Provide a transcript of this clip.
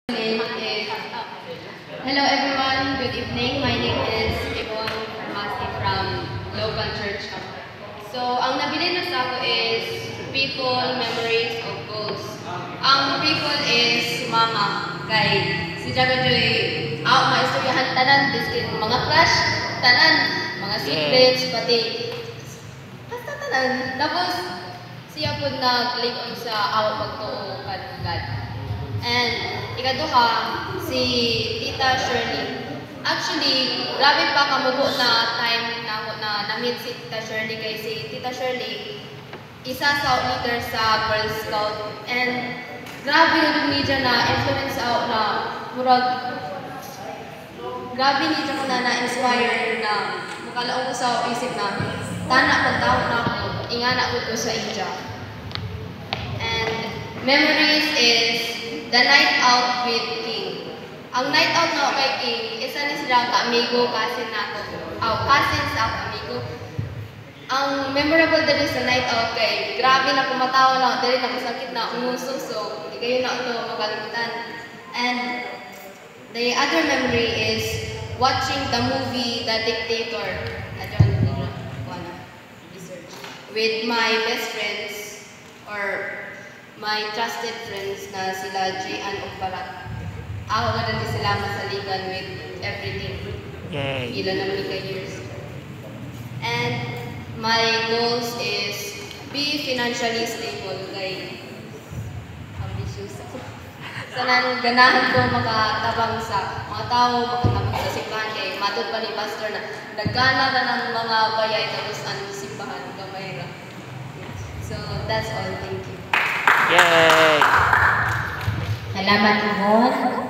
Hello everyone, good evening. My name is Yvonne Farmasi from Local Church. So, ang nabili na sa ako is people, memories, of goals. Ang people is mama. Kay si Jago Joy, maistoryahan tanan, mga crush, tanan, mga secrets, pati basta tanan. Tapos, siya po nag-link sa awa pagtuo kan God. And ikaduha, si Tita Shirley. Actually, grabe pa kamubo na time na ako na na-meet si Tita Shirley kay si Tita Shirley, isa sa leader sa Girl Scout. And grabe yung media na influence ako na murag grabe niya ko na na-inspire na makalaong ko sa isip na tana pagtawag na ako, ingana ko sa India. And memories is the night out with King. Ang night out na kay King, isa ni sila ka-amigo, cousin na ako. Cousins ako, amigo. Ang memorable din sa night out kay, grabe na pumatawa na ako, dali na masakit na umuso, so hindi kayo na ito makalimutan. And the other memory is watching the movie The Dictator. With my best friends or my trusted friends na sila Jian o Barat. Ako na din sila masaligan with everything. Yay! Ilan naman ka years. And my goals is be financially stable. Like, ambitious ako. Sanang ganahan ko makatabang sa mga tao, makatabang sa simbahan. Kaya matod pa ni Pastor na nagana na ng mga bayay tapos ang simbahan kamay ra. So, that's all. Thank you. Yay! Salamat, Yvonne.